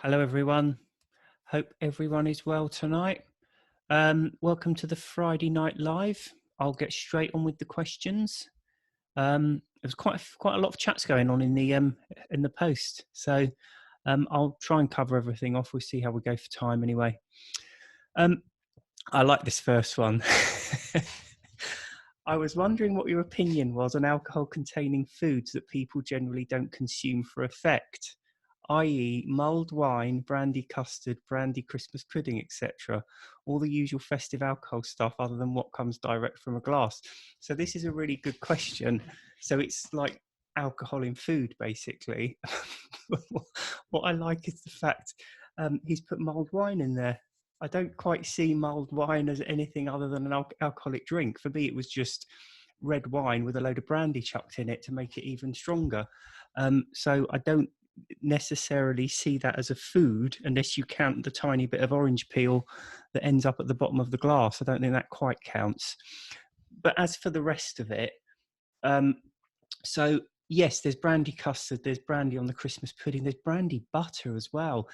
Hello, everyone. Hope everyone is well tonight. Welcome to the Friday Night Live. I'll get straight on with the questions. There's quite a lot of chats going on in the post, so I'll try and cover everything off. We'll see how we go for time anyway. I like this first one. I was wondering what your opinion was on alcohol-containing foods that people generally don't consume for effect, i.e. mulled wine, brandy custard, brandy Christmas pudding, etc. All the usual festive alcohol stuff other than what comes direct from a glass. So this is a really good question. So it's like alcohol in food, basically. What I like is the fact he's put mulled wine in there. I don't quite see mulled wine as anything other than an alcoholic drink. For me, it was just red wine with a load of brandy chucked in it to make it even stronger. So I don't necessarily see that as a food unless you count the tiny bit of orange peel that ends up at the bottom of the glass. I don't think that quite counts. But as for the rest of it, so yes, there's brandy custard, there's brandy on the Christmas pudding, there's brandy butter as well.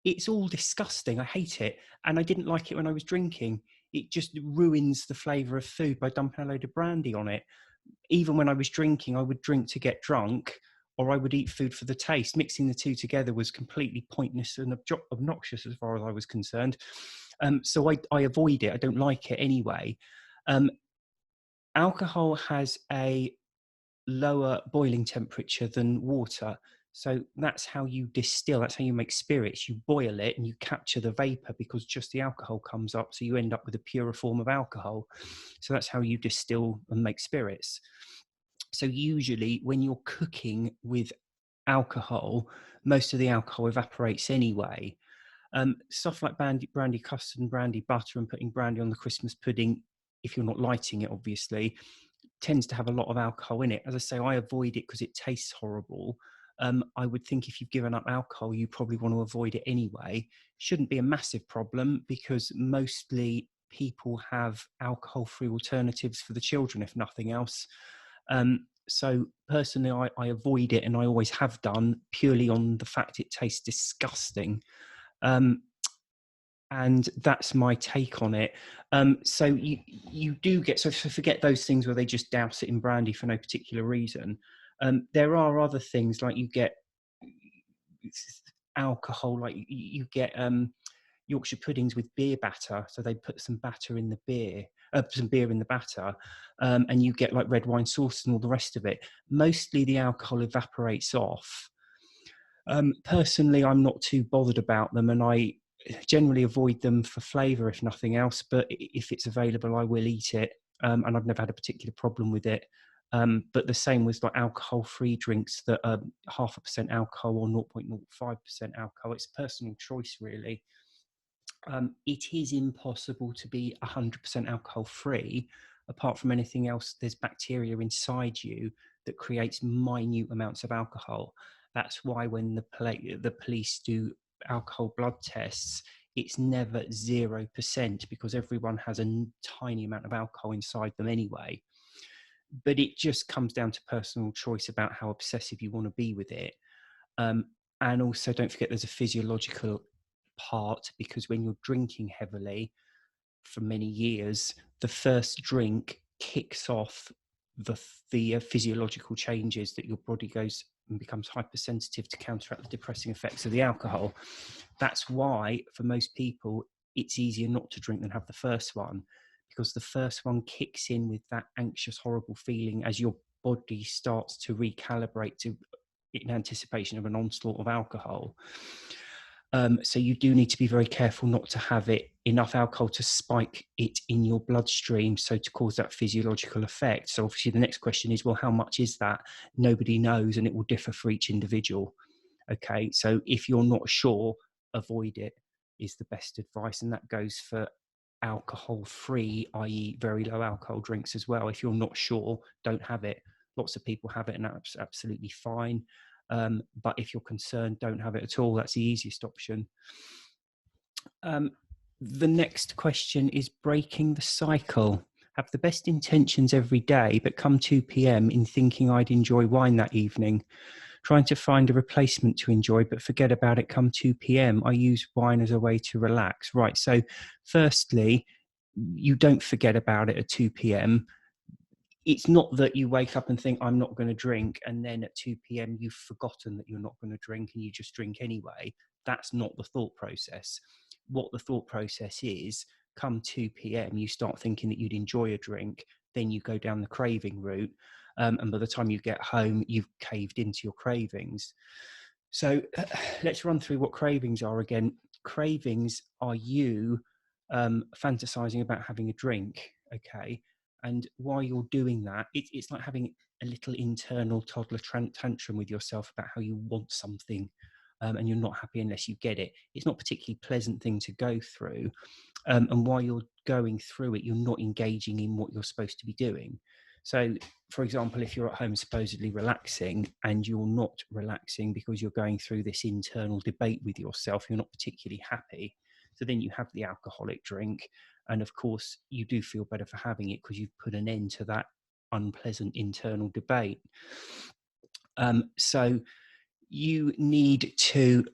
It's all disgusting. I hate it. And I didn't like it when I was drinking. It just ruins the flavour of food by dumping a load of brandy on it. Even when I was drinking, I would drink to get drunk, or I would eat food for the taste. Mixing the two together was completely pointless and obnoxious as far as I was concerned. So I avoid it. I don't like it anyway. Alcohol has a lower boiling temperature than water. So that's how you distill, that's how you make spirits. You boil it and you capture the vapor because just the alcohol comes up. So you end up with a purer form of alcohol. So that's how you distill and make spirits. So usually when you're cooking with alcohol, most of the alcohol evaporates anyway. Stuff like brandy custard and brandy butter and putting brandy on the Christmas pudding, if you're not lighting it, obviously, tends to have a lot of alcohol in it. As I say, I avoid it because it tastes horrible. I would think if you've given up alcohol, you probably want to avoid it anyway. Shouldn't be a massive problem because mostly people have alcohol-free alternatives for the children, if nothing else. So personally, I avoid it, and I always have done, purely on the fact it tastes disgusting. And that's my take on it. So you do get, so forget those things where they just douse it in brandy for no particular reason. There are other things, like you get alcohol, like you get Yorkshire puddings with beer batter. So they put some batter in the beer, some beer in the batter, and you get like red wine sauce and all the rest of it. Mostly the alcohol evaporates off. Personally, I'm not too bothered about them, and I generally avoid them for flavour, if nothing else. But if it's available, I will eat it, and I've never had a particular problem with it. But the same with like alcohol-free drinks that are 0.5% alcohol or 0.05% alcohol. It's personal choice, really. It is impossible to be 100% alcohol-free. Apart from anything else, there's bacteria inside you that creates minute amounts of alcohol. That's why when the police do alcohol blood tests, it's never 0% because everyone has a tiny amount of alcohol inside them anyway. But it just comes down to personal choice about how obsessive you want to be with it. And also, don't forget there's a physiological part, because when you're drinking heavily for many years, the first drink kicks off the physiological changes that your body goes and becomes hypersensitive to counteract the depressing effects of the alcohol. That's why for most people it's easier not to drink than have the first one, because the first one kicks in with that anxious, horrible feeling as your body starts to recalibrate to in anticipation of an onslaught of alcohol. So you do need to be very careful not to have enough alcohol to spike it in your bloodstream, so to cause that physiological effect. So obviously the next question is, well, how much is that? Nobody knows, and it will differ for each individual. Okay, so if you're not sure, avoid it is the best advice, and that goes for alcohol-free, i.e. very low alcohol drinks as well. If you're not sure, don't have it. Lots of people have it, and that's absolutely fine. But if you're concerned, don't have it at all. That's the easiest option. The next question is breaking the cycle. Have the best intentions every day, but come 2 p.m. in thinking I'd enjoy wine that evening. trying to find a replacement to enjoy, but forget about it come 2 p.m. I use wine as a way to relax. Right. So firstly, you don't forget about it at 2 p.m. It's not that you wake up and think, I'm not going to drink, and then at 2 p.m. you've forgotten that you're not going to drink and you just drink anyway. That's not the thought process. What the thought process is, come 2 p.m. you start thinking that you'd enjoy a drink, then you go down the craving route, and by the time you get home you've caved into your cravings. So let's run through what cravings are again. Cravings are you fantasizing about having a drink, okay? And while you're doing that, it's like having a little internal toddler tantrum with yourself about how you want something, and you're not happy unless you get it. It's not a particularly pleasant thing to go through. And while you're going through it, you're not engaging in what you're supposed to be doing. So, for example, if you're at home supposedly relaxing and you're not relaxing because you're going through this internal debate with yourself, you're not particularly happy. So then you have the alcoholic drink. And of course, you do feel better for having it because you've put an end to that unpleasant internal debate. So you need to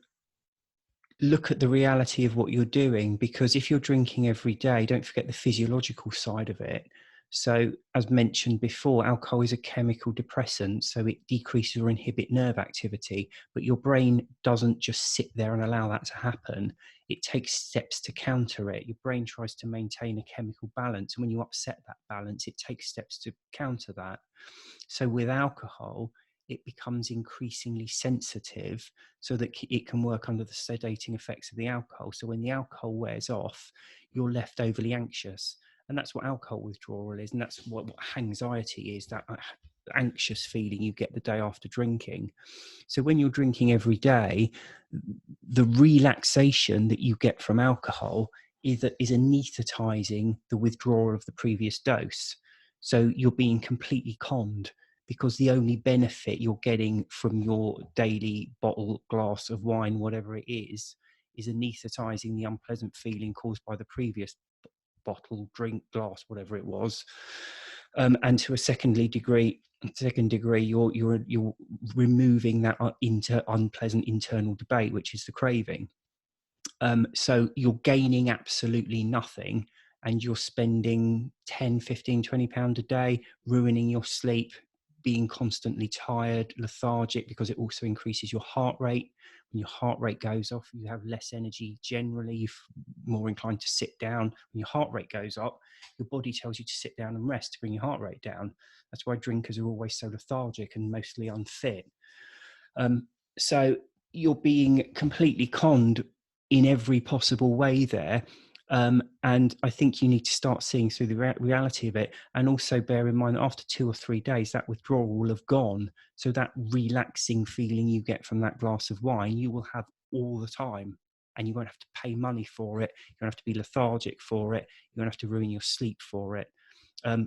look at the reality of what you're doing, because if you're drinking every day, don't forget the physiological side of it. So as mentioned before, alcohol is a chemical depressant, so it decreases or inhibits nerve activity, but your brain doesn't just sit there and allow that to happen. It takes steps to counter it. Your brain tries to maintain a chemical balance, and when you upset that balance, it takes steps to counter that. So with alcohol, it becomes increasingly sensitive so that it can work under the sedating effects of the alcohol. So when the alcohol wears off, you're left overly anxious. And that's what alcohol withdrawal is. And that's what anxiety is, that anxious feeling you get the day after drinking. So when you're drinking every day, the relaxation that you get from alcohol is anesthetizing the withdrawal of the previous dose. So you're being completely conned, because the only benefit you're getting from your daily bottle, glass of wine, whatever it is anesthetizing the unpleasant feeling caused by the previous bottle, drink, glass, whatever it was. And to a second degree, you're removing that unpleasant internal debate, which is the craving. So you're gaining absolutely nothing, and you're spending 10, 15, 20 pounds a day, ruining your sleep, being constantly tired, lethargic, because it also increases your heart rate. When your heart rate goes off, you have less energy generally, you're more inclined to sit down. When your heart rate goes up, your body tells you to sit down and rest to bring your heart rate down. That's why drinkers are always so lethargic and mostly unfit. So you're being completely conned in every possible way there. And I think you need to start seeing through the reality of it, and also bear in mind that after 2 or 3 days, that withdrawal will have gone. So that relaxing feeling you get from that glass of wine, you will have all the time, and you won't have to pay money for it. You won't have to be lethargic for it. You won't have to ruin your sleep for it.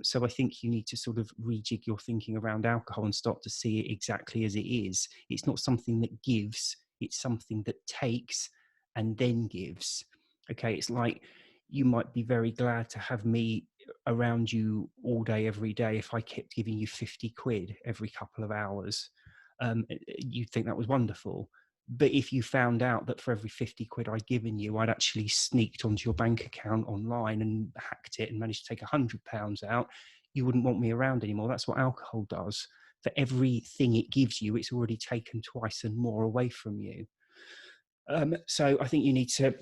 So I think you need to sort of rejig your thinking around alcohol and start to see it exactly as it is. It's not something that gives, it's something that takes and then gives. Okay, it's like you might be very glad to have me around you all day, every day, if I kept giving you 50 quid every couple of hours. You'd think that was wonderful. But if you found out that for every 50 quid I'd given you, I'd actually sneaked onto your bank account online and hacked it and managed to take £100 out, you wouldn't want me around anymore. That's what alcohol does. For everything it gives you, it's already taken twice and more away from you. So I think you need to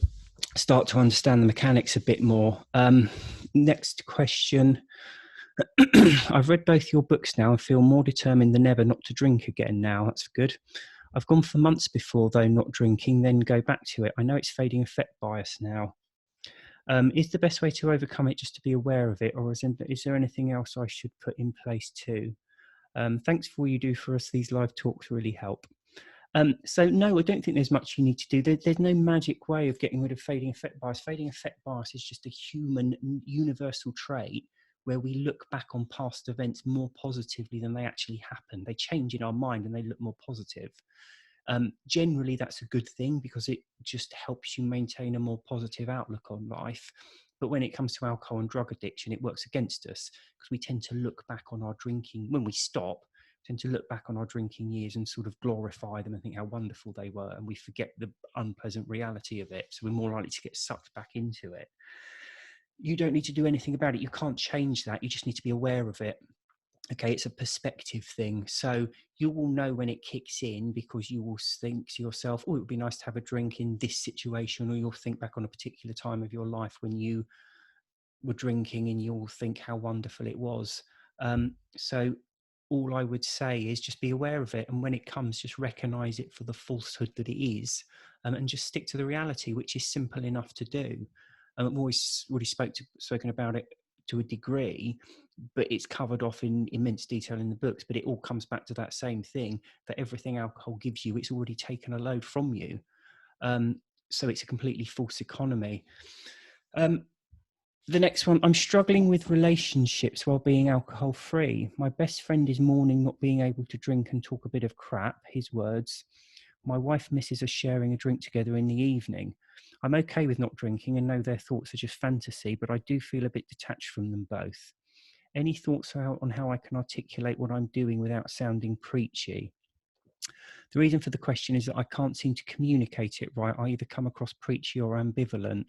start to understand the mechanics a bit more. Next question. I've read both your books now and feel more determined than ever not to drink again now. That's good. I've gone for months before, though, not drinking, then go back to it. I know it's fading effect bias now. Is the best way to overcome it just to be aware of it, or is there anything else I should put in place too? Thanks for all you do for us. These live talks really help. So no, I don't think there's much you need to do. There's no magic way of getting rid of fading effect bias. Fading effect bias is just a human universal trait where we look back on past events more positively than they actually happened. They change in our mind and they look more positive. Generally, that's a good thing because it just helps you maintain a more positive outlook on life. But when it comes to alcohol and drug addiction, it works against us because we tend to look back on our drinking when we stop. tend to look back on our drinking years and sort of glorify them and think how wonderful they were, and we forget the unpleasant reality of it. So we're more likely to get sucked back into it. You don't need to do anything about it. You can't change that. You just need to be aware of it. Okay, it's a perspective thing. So you will know when it kicks in, because you will think to yourself, oh, it would be nice to have a drink in this situation, or you'll think back on a particular time of your life when you were drinking and you'll think how wonderful it was. So all I would say is just be aware of it, and when it comes, just recognize it for the falsehood that it is, and just stick to the reality, which is simple enough to do. I've always already spoken about it to a degree, but it's covered off in immense detail in the books. But it all comes back to that same thing, that everything alcohol gives you, it's already taken a load from you. So it's a completely false economy. The next one, I'm struggling with relationships while being alcohol free. My best friend is mourning not being able to drink and talk a bit of crap, his words. My wife misses us sharing a drink together in the evening. I'm okay with not drinking and know their thoughts are just fantasy, but I do feel a bit detached from them both. Any thoughts on how I can articulate what I'm doing without sounding preachy? The reason for the question is that I can't seem to communicate it right. I either come across preachy or ambivalent.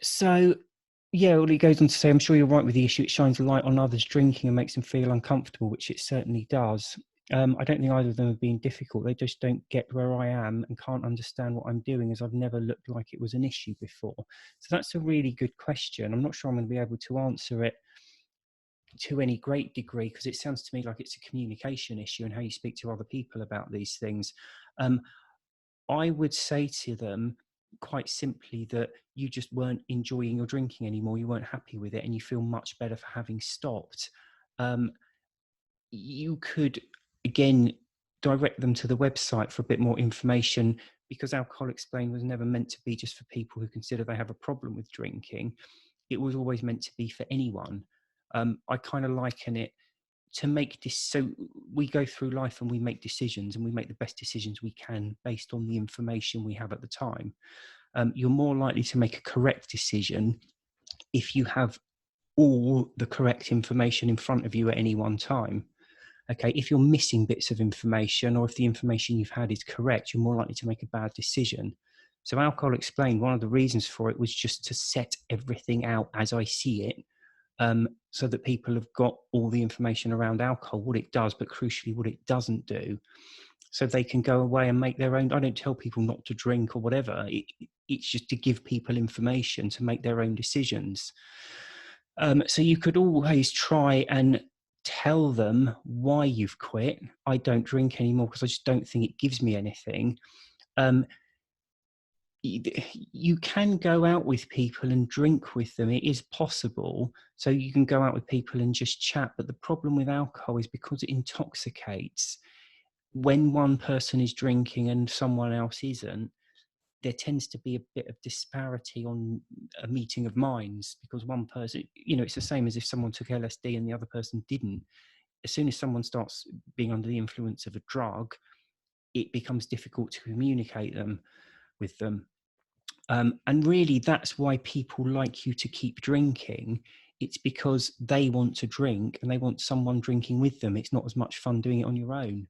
So, yeah, well, he goes on to say, I'm sure you're right with the issue. It shines a light on others drinking and makes them feel uncomfortable, which it certainly does. I don't think either of them have been difficult. They just don't get where I am and can't understand what I'm doing, as I've never looked like it was an issue before. So that's a really good question. I'm not sure I'm going to be able to answer it to any great degree, because it sounds to me like it's a communication issue and how you speak to other people about these things. I would say to them quite simply that you just weren't enjoying your drinking anymore. You weren't happy with it, and you feel much better for having stopped. You could, again, direct them to the website for a bit more information, because Alcohol Explained was never meant to be just for people who consider they have a problem with drinking. It was always meant to be for anyone. I kind of liken it to make this, so we go through life and we make decisions, and we make the best decisions we can based on the information we have at the time. You're more likely to make a correct decision if you have all the correct information in front of you at any one time. Okay, if you're missing bits of information, or if the information you've had is correct, you're more likely to make a bad decision. So Alcohol Explained, one of the reasons for it was just to set everything out as I see it, so that people have got all the information around alcohol, what it does, but crucially what it doesn't do, so they can go away and make their own. I don't tell people not to drink or whatever. It's just to give people information to make their own decisions. So you could always try and tell them why you've quit. I don't drink anymore because I just don't think it gives me anything. You can go out with people and drink with them. It is possible. So you can go out with people and just chat. But the problem with alcohol is because it intoxicates, when one person is drinking and someone else isn't, there tends to be a bit of disparity on a meeting of minds, because one person, it's the same as if someone took LSD and the other person didn't. As soon as someone starts being under the influence of a drug, it becomes difficult to communicate with them. And really, that's why people like you to keep drinking. It's because they want to drink and they want someone drinking with them. It's not as much fun doing it on your own.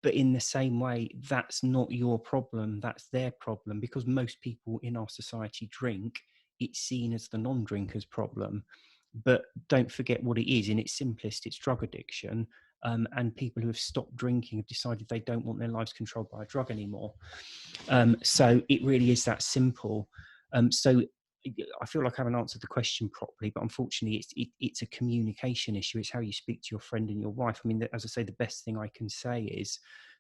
But in the same way, that's not your problem, that's their problem. Because most people in our society drink, it's seen as the non-drinker's problem. But don't forget what it is. In its simplest, it's drug addiction. And people who have stopped drinking have decided they don't want their lives controlled by a drug anymore. So it really is that simple. So I feel like I haven't answered the question properly, but unfortunately it's a communication issue. It's how you speak to your friend and your wife. I mean, as I say, the best thing I can say is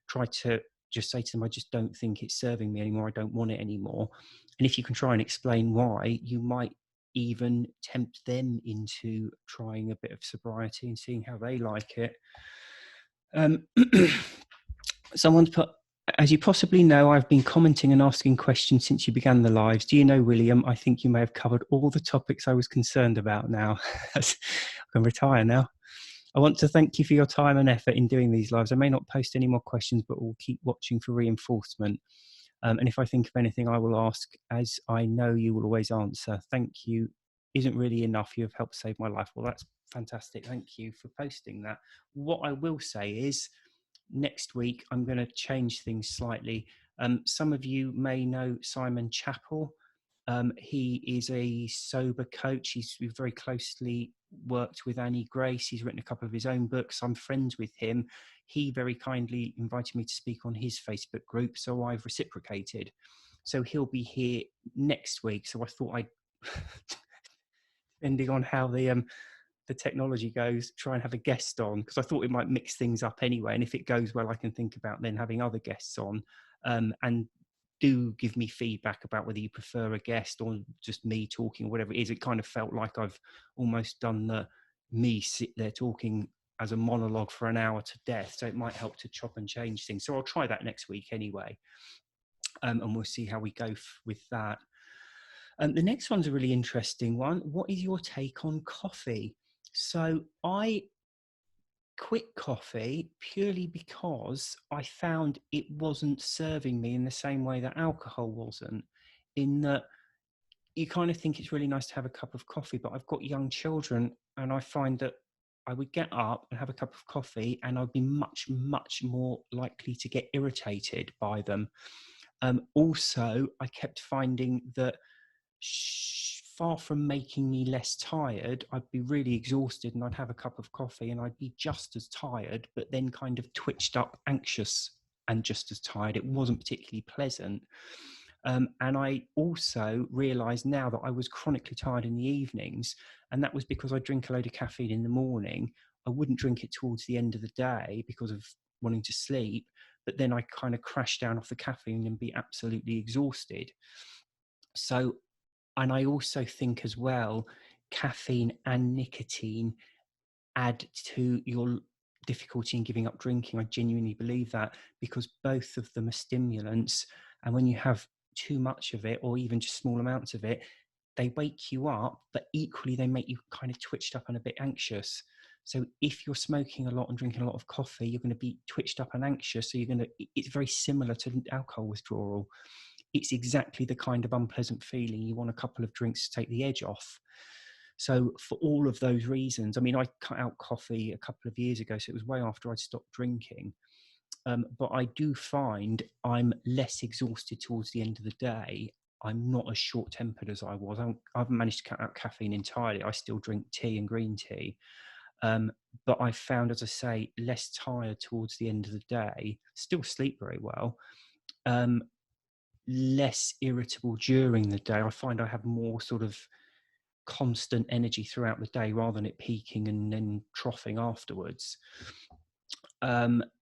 try to just say to them, I just don't think it's serving me anymore. I don't want it anymore. And if you can try and explain why, you might even tempt them into trying a bit of sobriety and seeing how they like it. Someone's put, as you possibly know, I've been commenting and asking questions since you began the lives. Do you know, William, I think you may have covered all the topics I was concerned about now. I can retire now. I want to thank you for your time and effort in doing these lives. I may not post any more questions, but we'll keep watching for reinforcement. And if I think of anything, I will ask, as I know you will always answer. Thank you isn't really enough. You have helped save my life. Well, fantastic. Thank you for posting that. What I will say is next week, I'm going to change things slightly. Some of you may know Simon Chappell. He is a sober coach. He's very closely worked with Annie Grace. He's written a couple of his own books. I'm friends with him. He very kindly invited me to speak on his Facebook group, so I've reciprocated. So he'll be here next week. So I thought I'd, depending on how the technology goes, try and have a guest on, because I thought it might mix things up anyway. And if it goes well, I can think about then having other guests on. And do give me feedback about whether you prefer a guest or just me talking or whatever it is. It kind of felt like I've almost done the me sit there talking as a monologue for an hour to death. So it might help to chop and change things. So I'll try that next week anyway. And we'll see how we go with that. The next one's a really interesting one. What is your take on coffee? So I quit coffee purely because I found it wasn't serving me in the same way that alcohol wasn't, in that you kind of think it's really nice to have a cup of coffee, but I've got young children and I find that I would get up and have a cup of coffee and I'd be much, much more likely to get irritated by them. Also, I kept finding that far from making me less tired, I'd be really exhausted and I'd have a cup of coffee and I'd be just as tired, but then kind of twitched up, anxious and just as tired. It wasn't particularly pleasant. And I also realised now that I was chronically tired in the evenings, and that was because I drink a load of caffeine in the morning. I wouldn't drink it towards the end of the day because of wanting to sleep, but then I kind of crash down off the caffeine and be absolutely exhausted. So, and I also think as well, caffeine and nicotine add to your difficulty in giving up drinking. I genuinely believe that, because both of them are stimulants. And when you have too much of it, or even just small amounts of it, they wake you up, but equally they make you kind of twitched up and a bit anxious. So if you're smoking a lot and drinking a lot of coffee, you're going to be twitched up and anxious. So it's very similar to alcohol withdrawal. It's exactly the kind of unpleasant feeling. You want a couple of drinks to take the edge off. So for all of those reasons, I mean, I cut out coffee a couple of years ago, so it was way after I'd stopped drinking. But I do find I'm less exhausted towards the end of the day. I'm not as short-tempered as I was. I haven't managed to cut out caffeine entirely. I still drink tea and green tea. But I found, as I say, less tired towards the end of the day, still sleep very well, less irritable during the day. I find I have more sort of constant energy throughout the day rather than it peaking and then troughing afterwards.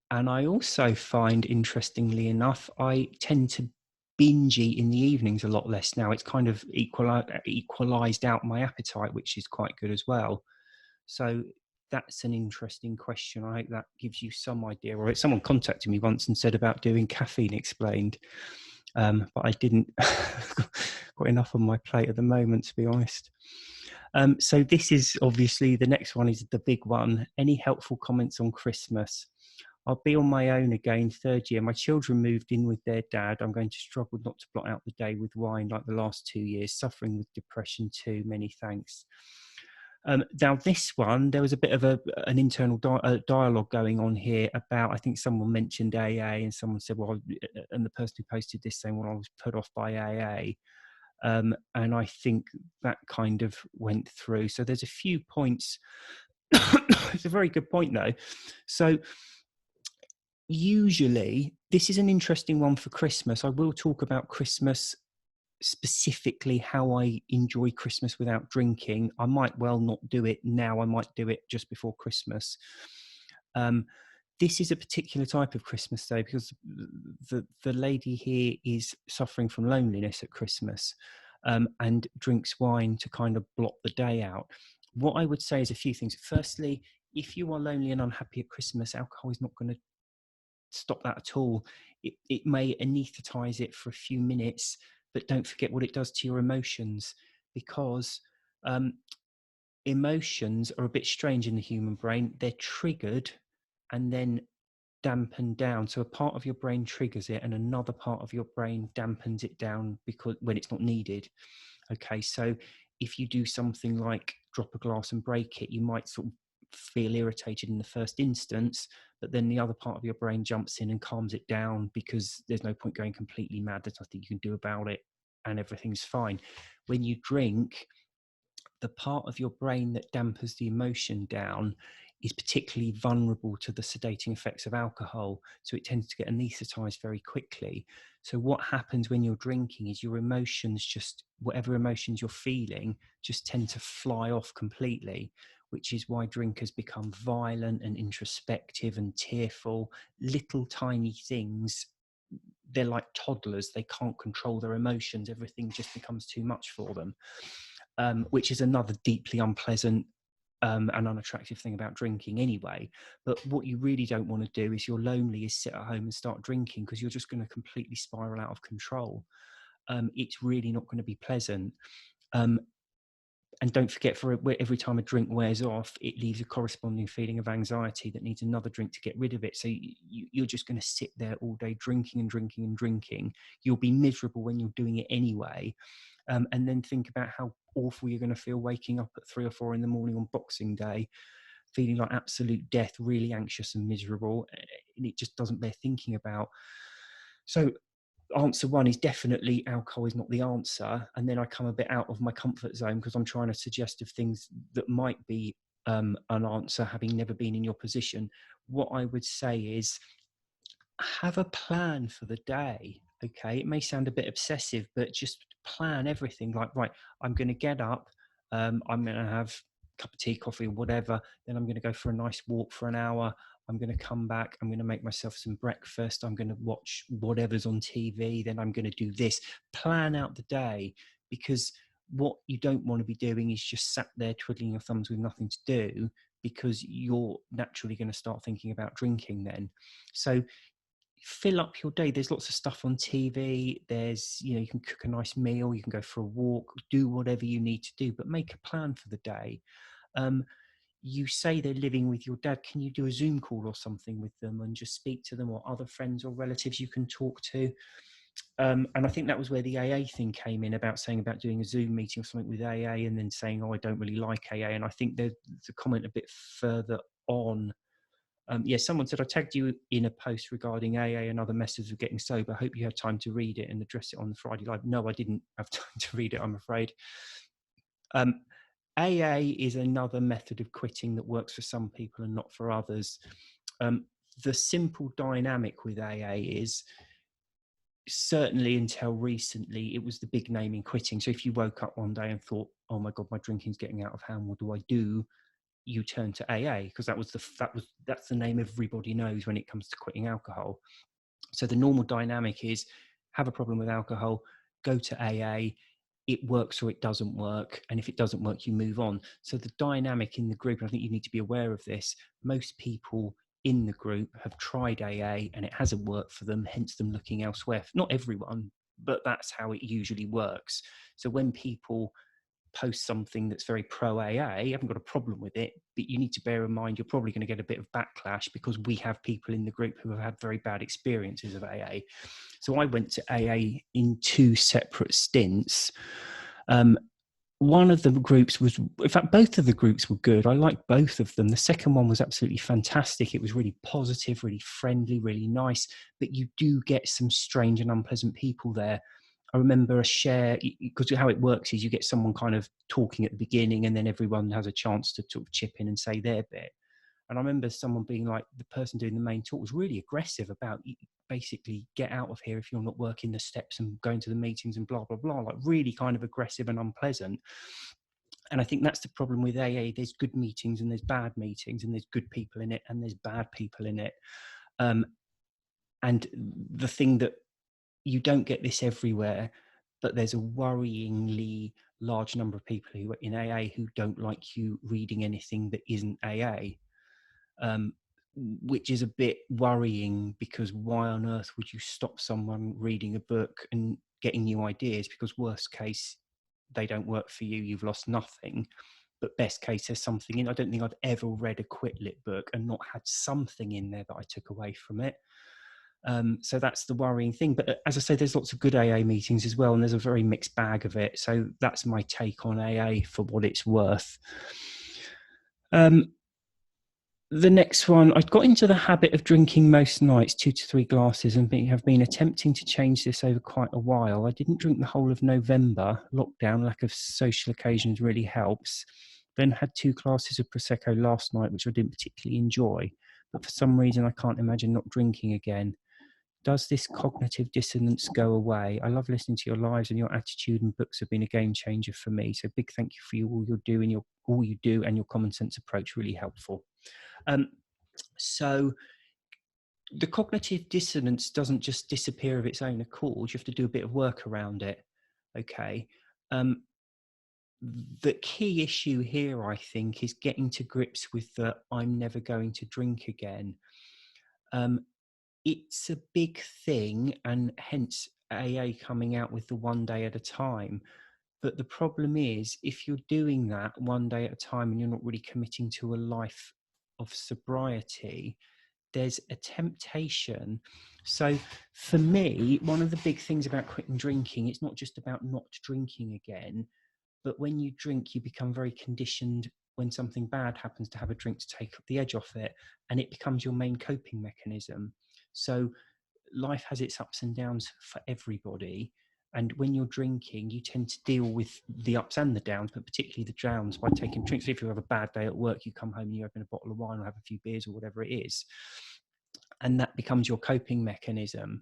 And I also find, interestingly enough, I tend to binge eat in the evenings a lot less now. It's kind of equalized out my appetite, which is quite good as well. So that's an interesting question. I hope that gives you some idea. Or someone contacted me once and said about doing Caffeine Explained, but I didn't got enough on my plate at the moment, to be honest. So this is obviously, the next one is the big one. Any helpful comments on Christmas? I'll be on my own again, third year. My children moved in with their dad. I'm going to struggle not to blot out the day with wine like the last 2 years, suffering with depression too. Many thanks. Now this one, there was a bit of an internal dialogue going on here about, I think someone mentioned AA and someone said, well, and the person who posted this saying, well, I was put off by AA. And I think that kind of went through. So there's a few points. It's a very good point though. So usually this is an interesting one for Christmas. I will talk about Christmas, specifically how I enjoy Christmas without drinking. I might well not do it now. I might do it just before Christmas. This is a particular type of Christmas though, because the lady here is suffering from loneliness at Christmas, and drinks wine to kind of blot the day out. What I would say is a few things. Firstly, if you are lonely and unhappy at Christmas, alcohol is not going to stop that at all. It may anesthetize it for a few minutes, but don't forget what it does to your emotions, because emotions are a bit strange in the human brain. They're triggered and then dampened down. So a part of your brain triggers it and another part of your brain dampens it down because when it's not needed. Okay, so if you do something like drop a glass and break it, you might sort of feel irritated in the first instance, but then the other part of your brain jumps in and calms it down, because there's no point going completely mad. There's nothing you can do about it, and everything's fine. When you drink, the part of your brain that dampers the emotion down is particularly vulnerable to the sedating effects of alcohol. So it tends to get anaesthetized very quickly. So what happens when you're drinking is your emotions, just whatever emotions you're feeling, just tend to fly off completely, which is why drinkers become violent and introspective and tearful. Little tiny things, they're like toddlers. They can't control their emotions. Everything just becomes too much for them. Which is another deeply unpleasant and unattractive thing about drinking anyway. But what you really don't want to do, is you're lonely, is sit at home and start drinking, because you're just going to completely spiral out of control. It's really not going to be pleasant. And don't forget, for every time a drink wears off, it leaves a corresponding feeling of anxiety that needs another drink to get rid of it. So you're just going to sit there all day drinking and drinking and drinking. You'll be miserable when you're doing it anyway. And then think about how awful you're going to feel waking up at 3 or 4 in the morning on Boxing Day, feeling like absolute death, really anxious and miserable. And it just doesn't bear thinking about. So answer one is definitely alcohol is not the answer. And then I come a bit out of my comfort zone, because I'm trying to suggest of things that might be an answer, having never been in your position. What I would say is, have a plan for the day. Okay, it may sound a bit obsessive, but just plan everything. Like, right, I'm going to get up, I'm going to have a cup of tea, coffee, or whatever. Then I'm going to go for a nice walk for an hour. I'm going to come back. I'm going to make myself some breakfast. I'm going to watch whatever's on TV. Then I'm going to do this. Plan out the day, because what you don't want to be doing is just sat there twiddling your thumbs with nothing to do, because you're naturally going to start thinking about drinking then. So fill up your day. There's lots of stuff on TV. There's, you can cook a nice meal, you can go for a walk, do whatever you need to do, but make a plan for the day. You say they're living with your dad. Can you do a Zoom call or something with them and just speak to them, or other friends or relatives you can talk to? And I think that was where the AA thing came in, about saying about doing a Zoom meeting or something with AA, and then saying, oh, I don't really like AA. And I think there's a comment a bit further on. Someone said, I tagged you in a post regarding AA and other methods of getting sober. I hope you had time to read it and address it on the Friday Live. No, I didn't have time to read it, I'm afraid. AA is another method of quitting that works for some people and not for others. The simple dynamic with AA is, certainly until recently, it was the big name in quitting. So if you woke up one day and thought, oh my God, my drinking's getting out of hand, what do I do? You turn to AA, because that's the name everybody knows when it comes to quitting alcohol. So the normal dynamic is, have a problem with alcohol, go to AA, it works or it doesn't work, and if it doesn't work, you move on. So the dynamic in the group, and I think you need to be aware of this, most people in the group have tried AA and it hasn't worked for them, hence them looking elsewhere. Not everyone, but that's how it usually works. So when people post something that's very pro AA, you haven't got a problem with it, but you need to bear in mind you're probably going to get a bit of backlash, because we have people in the group who have had very bad experiences of AA. So I went to AA in 2 separate stints. One of the groups was, in fact, both of the groups were good. I liked both of them. The second one was absolutely fantastic. It was really positive, really friendly, really nice, but you do get some strange and unpleasant people there. I remember a share, because how it works is you get someone kind of talking at the beginning, and then everyone has a chance to sort of chip in and say their bit. And I remember someone being like, the person doing the main talk was really aggressive about, basically, get out of here if you're not working the steps and going to the meetings and blah, blah, blah, like really kind of aggressive and unpleasant. And I think that's the problem with AA. There's good meetings and there's bad meetings, and there's good people in it and there's bad people in it. And the thing that, you don't get this everywhere, but there's a worryingly large number of people who are in AA who don't like you reading anything that isn't AA, which is a bit worrying, because why on earth would you stop someone reading a book and getting new ideas? Because worst case, they don't work for you, you've lost nothing. But best case, there's something in. I don't think I've ever read a quit lit book and not had something in there that I took away from it. So that's the worrying thing. But as I say, there's lots of good AA meetings as well, and there's a very mixed bag of it. So that's my take on AA for what it's worth. The next one, I got into the habit of drinking most nights, 2 to 3 glasses, and have been attempting to change this over quite a while. I didn't drink the whole of November. Lockdown, lack of social occasions really helps. Then had 2 glasses of Prosecco last night, which I didn't particularly enjoy. But for some reason, I can't imagine not drinking again. Does this cognitive dissonance go away? I love listening to your lives, and your attitude and books have been a game changer for me. So big thank you for all you do and your common sense approach, really helpful. So the cognitive dissonance doesn't just disappear of its own accord. You have to do a bit of work around it. Okay. The key issue here, I think, is getting to grips with the I'm never going to drink again. It's a big thing, and hence AA coming out with the 1 day at a time. But the problem is, if you're doing that 1 day at a time and you're not really committing to a life of sobriety, there's a temptation. So for me, one of the big things about quitting drinking, it's not just about not drinking again, but when you drink, you become very conditioned when something bad happens to have a drink to take the edge off it, and it becomes your main coping mechanism. So life has its ups and downs for everybody. And when you're drinking, you tend to deal with the ups and the downs, but particularly the downs by taking drinks. So if you have a bad day at work, you come home and you open a bottle of wine or have a few beers or whatever it is. And that becomes your coping mechanism.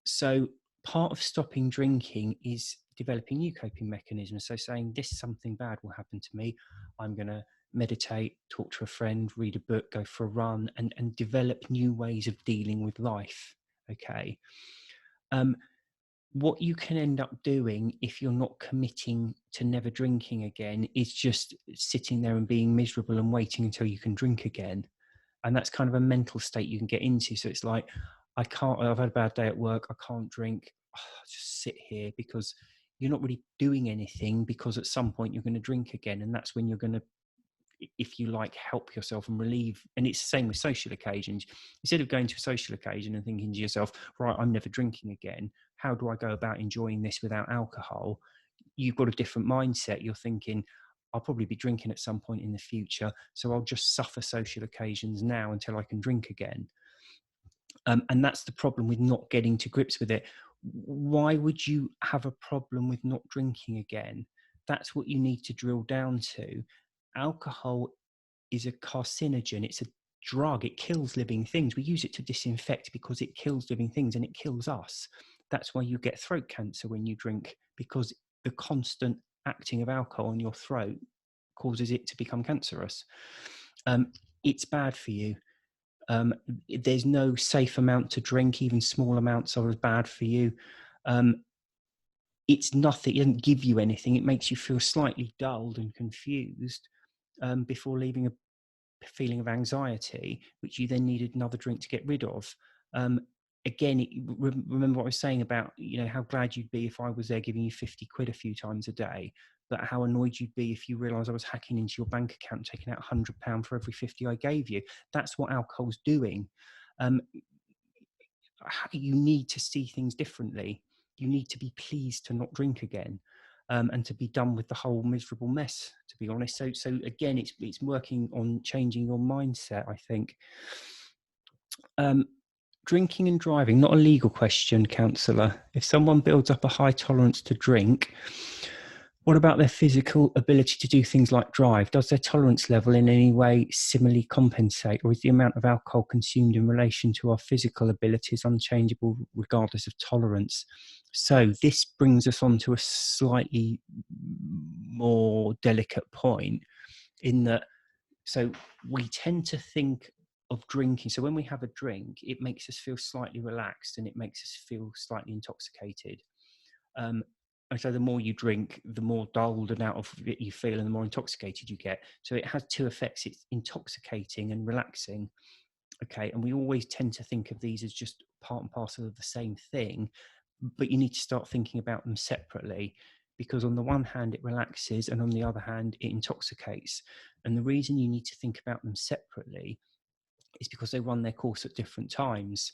So part of stopping drinking is developing new coping mechanisms. So saying this something bad will happen to me, I'm going to meditate, talk to a friend, read a book, go for a run, and develop new ways of dealing with life. Okay. What you can end up doing if you're not committing to never drinking again is just sitting there and being miserable and waiting until you can drink again. And that's kind of a mental state you can get into. So it's like, I've had a bad day at work, I can't drink. Just sit here, because you're not really doing anything, because at some point you're going to drink again. And that's when you're going to, if you like, help yourself and relieve. And it's the same with social occasions. Instead of going to a social occasion and thinking to yourself, right, I'm never drinking again, how do I go about enjoying this without alcohol? You've got a different mindset. You're thinking, I'll probably be drinking at some point in the future, so I'll just suffer social occasions now until I can drink again. And that's the problem with not getting to grips with it. Why would you have a problem with not drinking again? That's what you need to drill down to. Alcohol is a carcinogen. It's a drug. It kills living things. We use it to disinfect because it kills living things and it kills us. That's why you get throat cancer when you drink, because the constant acting of alcohol in your throat causes it to become cancerous. It's bad for you. There's no safe amount to drink. Even small amounts are as bad for you. It's nothing. It doesn't give you anything. It makes you feel slightly dulled and confused before leaving a feeling of anxiety, which you then needed another drink to get rid of. Again, remember what I was saying about, how glad you'd be if I was there giving you 50 quid a few times a day, but how annoyed you'd be if you realised I was hacking into your bank account, taking out £100 for every 50 I gave you. That's what alcohol's doing. You need to see things differently. You need to be pleased to not drink again. And to be done with the whole miserable mess, to be honest. So again, it's working on changing your mindset, I think. Drinking and driving, not a legal question, counsellor. If someone builds up a high tolerance to drink, what about their physical ability to do things like drive? Does their tolerance level in any way similarly compensate, or is the amount of alcohol consumed in relation to our physical abilities unchangeable regardless of tolerance? So this brings us on to a slightly more delicate point, in that, so we tend to think of drinking. So when we have a drink, it makes us feel slightly relaxed and it makes us feel slightly intoxicated. And so the more you drink, the more dulled and out of it you feel, and the more intoxicated you get. So it has two effects. It's intoxicating and relaxing. Okay. And we always tend to think of these as just part and parcel of the same thing, but you need to start thinking about them separately, because on the one hand it relaxes and on the other hand it intoxicates. And the reason you need to think about them separately is because they run their course at different times.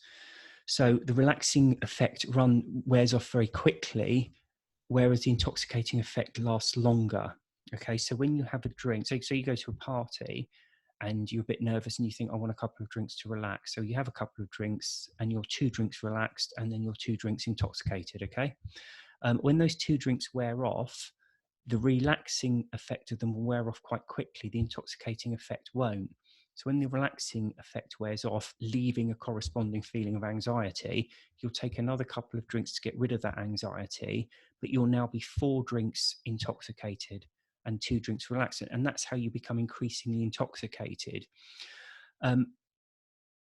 So the relaxing effect wears off very quickly, whereas the intoxicating effect lasts longer. Okay, so when you have a drink, so you go to a party and you're a bit nervous and you think, I want a couple of drinks to relax. So you have a couple of drinks and you're 2 drinks relaxed and then you're 2 drinks intoxicated, okay? When those 2 drinks wear off, the relaxing effect of them will wear off quite quickly. The intoxicating effect won't. So when the relaxing effect wears off, leaving a corresponding feeling of anxiety, you'll take another couple of drinks to get rid of that anxiety, but you'll now be 4 drinks intoxicated and 2 drinks relaxant. And that's how you become increasingly intoxicated.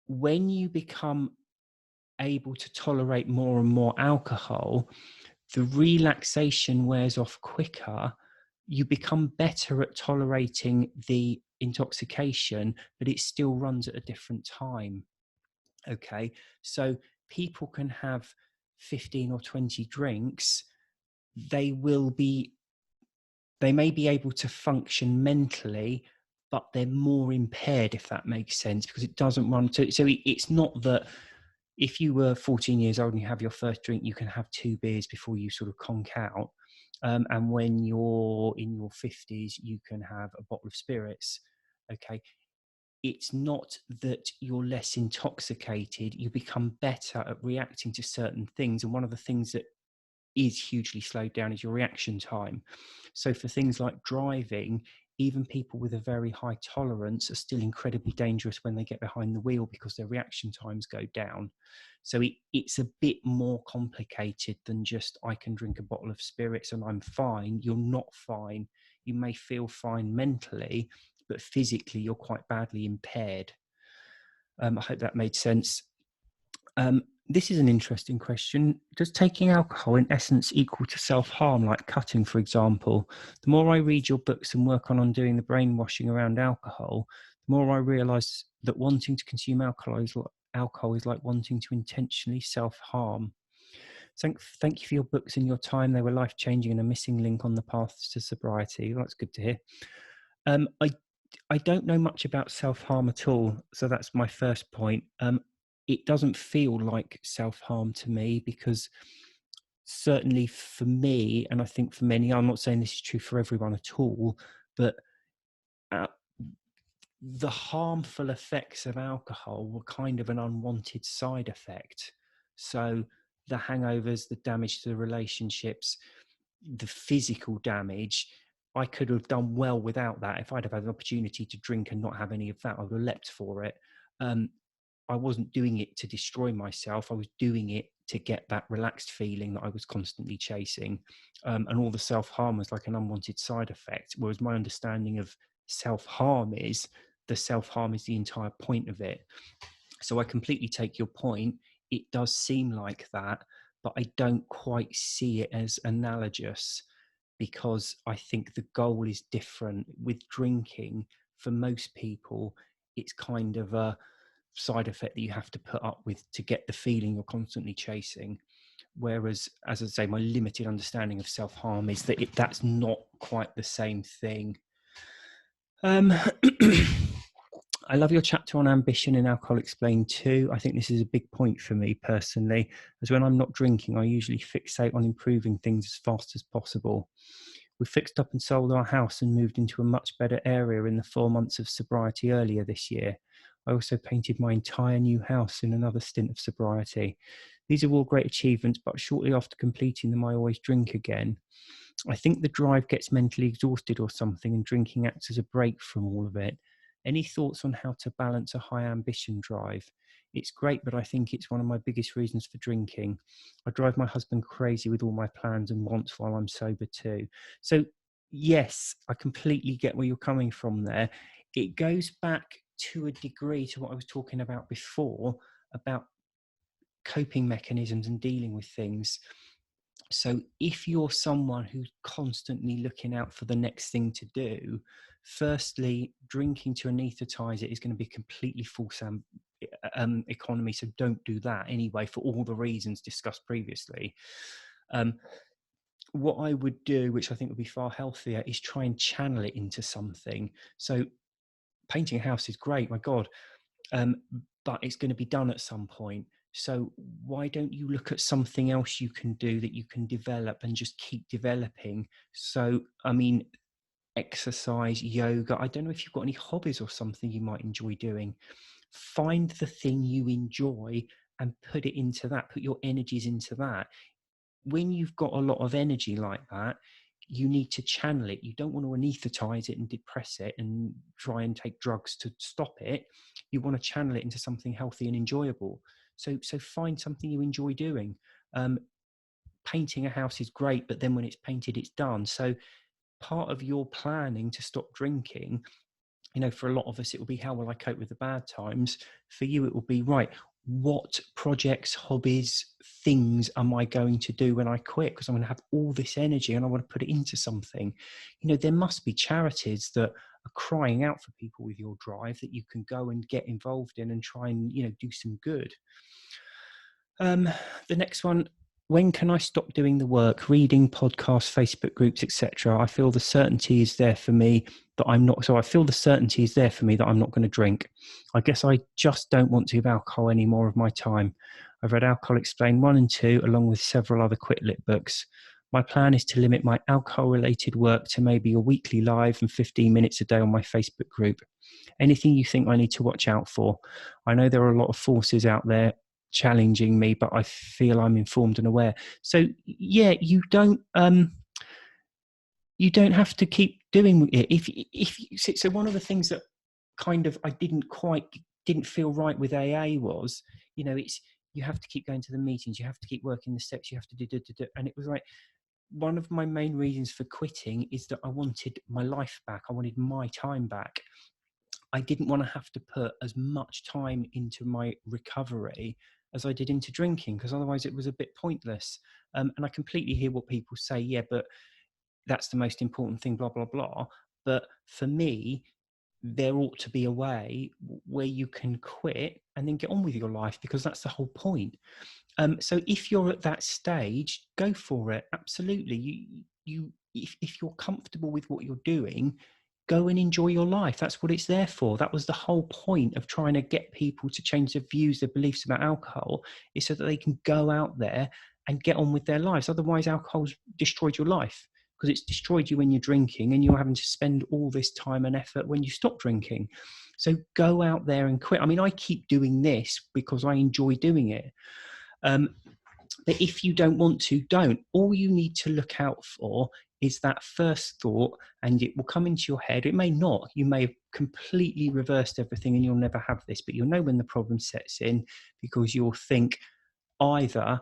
When you become able to tolerate more and more alcohol, the relaxation wears off quicker. You become better at tolerating the intoxication, but it still runs at a different time. Okay, so people can have 15 or 20 drinks. They may be able to function mentally, but they're more impaired, if that makes sense, because it doesn't run to. So it's not that if you were 14 years old and you have your first drink, you can have 2 beers before you sort of conk out. And when you're in your 50s, you can have a bottle of spirits. Okay. It's not that you're less intoxicated, you become better at reacting to certain things. And one of the things that is hugely slowed down is your reaction time. So for things like driving, even people with a very high tolerance are still incredibly dangerous when they get behind the wheel because their reaction times go down. So it's a bit more complicated than just, I can drink a bottle of spirits and I'm fine. You're not fine. You may feel fine mentally, but physically you're quite badly impaired. I hope that made sense. This is an interesting question. Does taking alcohol in essence equal to self-harm, like cutting, for example? The more I read your books and work on undoing the brainwashing around alcohol, the more I realise that wanting to consume alcohol is like wanting to intentionally self-harm. Thank you for your books and your time. They were life-changing and a missing link on the path to sobriety. That's good to hear. I don't know much about self-harm at all, so that's my first point. It doesn't feel like self-harm to me, because certainly for me, and I think for many, I'm not saying this is true for everyone at all, but the harmful effects of alcohol were kind of an unwanted side effect. So the hangovers, the damage to the relationships, the physical damage, I could have done well without that. If I'd have had an opportunity to drink and not have any of that, I would have leapt for it. I wasn't doing it to destroy myself. I was doing it to get that relaxed feeling that I was constantly chasing. And all the self-harm was like an unwanted side effect. Whereas my understanding of self-harm is the entire point of it. So I completely take your point. It does seem like that, but I don't quite see it as analogous, because I think the goal is different. With drinking, for most people, it's kind of a side effect that you have to put up with to get the feeling you're constantly chasing. Whereas, as I say, my limited understanding of self-harm is that that's not quite the same thing. I love your chapter on ambition in Alcohol Explained too. I think this is a big point for me personally, as when I'm not drinking, I usually fixate on improving things as fast as possible. We fixed up and sold our house and moved into a much better area in the 4 months of sobriety earlier this year. I also painted my entire new house in another stint of sobriety. These are all great achievements, but shortly after completing them, I always drink again. I think the drive gets mentally exhausted or something, and drinking acts as a break from all of it. Any thoughts on how to balance a high ambition drive? It's great, but I think it's one of my biggest reasons for drinking. I drive my husband crazy with all my plans and wants while I'm sober too. So yes, I completely get where you're coming from there. It goes back to a degree to what I was talking about before, about coping mechanisms and dealing with things. So if you're someone who's constantly looking out for the next thing to do, firstly, drinking to anesthetize it is going to be completely false economy. So don't do that anyway, for all the reasons discussed previously. What I would do, which I think would be far healthier, is try and channel it into something. So painting a house is great. My God, but it's going to be done at some point. So why don't you look at something else you can do that you can develop and just keep developing? So, I mean, exercise, yoga. I don't know if you've got any hobbies or something you might enjoy doing. Find the thing you enjoy and put it into that, put your energies into that. When you've got a lot of energy like that, you need to channel it. You don't want to anesthetize it and depress it and try and take drugs to stop it. You want to channel it into something healthy and enjoyable. So find something you enjoy doing. Painting a house is great, but then when it's painted, it's done. So part of your planning to stop drinking, for a lot of us, it will be, how will I cope with the bad times? For you, it will be, right, what projects, hobbies, things am I going to do when I quit? Because I'm going to have all this energy and I want to put it into something. There must be charities that are crying out for people with your drive that you can go and get involved in and try and, do some good. The next one, when can I stop doing the work, reading, podcasts, Facebook groups, etc.? I feel the certainty is there for me that I'm not. So I feel the certainty is there for me that I'm not going to drink. I guess I just don't want to give alcohol any more of my time. I've read Alcohol Explained 1 and 2, along with several other Quit Lit books. My plan is to limit my alcohol-related work to maybe a weekly live and 15 minutes a day on my Facebook group. Anything you think I need to watch out for? I know there are a lot of forces out there challenging me, but I feel I'm informed and aware. So yeah, you don't have to keep doing it. If so, one of the things that kind of I didn't feel right with AA was, it's, you have to keep going to the meetings, you have to keep working the steps, you have to do, and it was like, one of my main reasons for quitting is that I wanted my life back. I wanted my time back. I didn't want to have to put as much time into my recovery as I did into drinking, because otherwise it was a bit pointless. And I completely hear what people say, yeah, but that's the most important thing, blah, blah, blah. But for me, there ought to be a way where you can quit and then get on with your life, because that's the whole point. So if you're at that stage, go for it. Absolutely. If you're comfortable with what you're doing, go and enjoy your life. That's what it's there for. That was the whole point of trying to get people to change their views, their beliefs about alcohol, is so that they can go out there and get on with their lives. Otherwise, alcohol's destroyed your life, because it's destroyed you when you're drinking and you're having to spend all this time and effort when you stop drinking. So go out there and quit. I mean, I keep doing this because I enjoy doing it. But if you don't want to, don't. All you need to look out for is that first thought, and it will come into your head. It may not. You may have completely reversed everything and you'll never have this, but you'll know when the problem sets in, because you'll think either,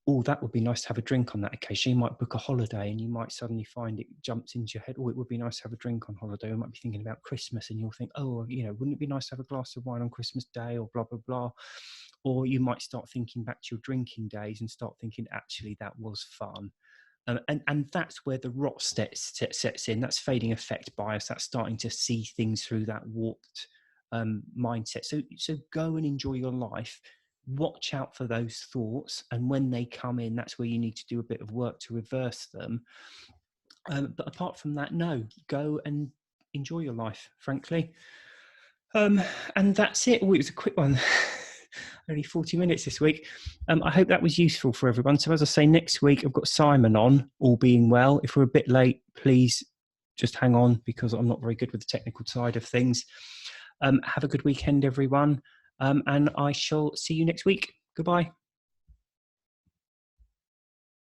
oh, that would be nice to have a drink on that occasion. You might book a holiday and you might suddenly find it jumps into your head, oh, it would be nice to have a drink on holiday. You might be thinking about Christmas and you'll think, oh, wouldn't it be nice to have a glass of wine on Christmas Day, or blah, blah, blah. Or you might start thinking back to your drinking days and start thinking, actually, that was fun. And that's where the rot sets in. That's fading effect bias. That's starting to see things through that warped mindset. So go and enjoy your life. Watch out for those thoughts. And when they come in, that's where you need to do a bit of work to reverse them. But apart from that, no, go and enjoy your life, frankly. And that's it. Oh, it was a quick one. Only 40 minutes this week. I hope that was useful for everyone. So as I say, next week I've got Simon on, all being well. If we're a bit late, please just hang on, because I'm not very good with the technical side of things. Have a good weekend, everyone. And I shall see you next week. Goodbye.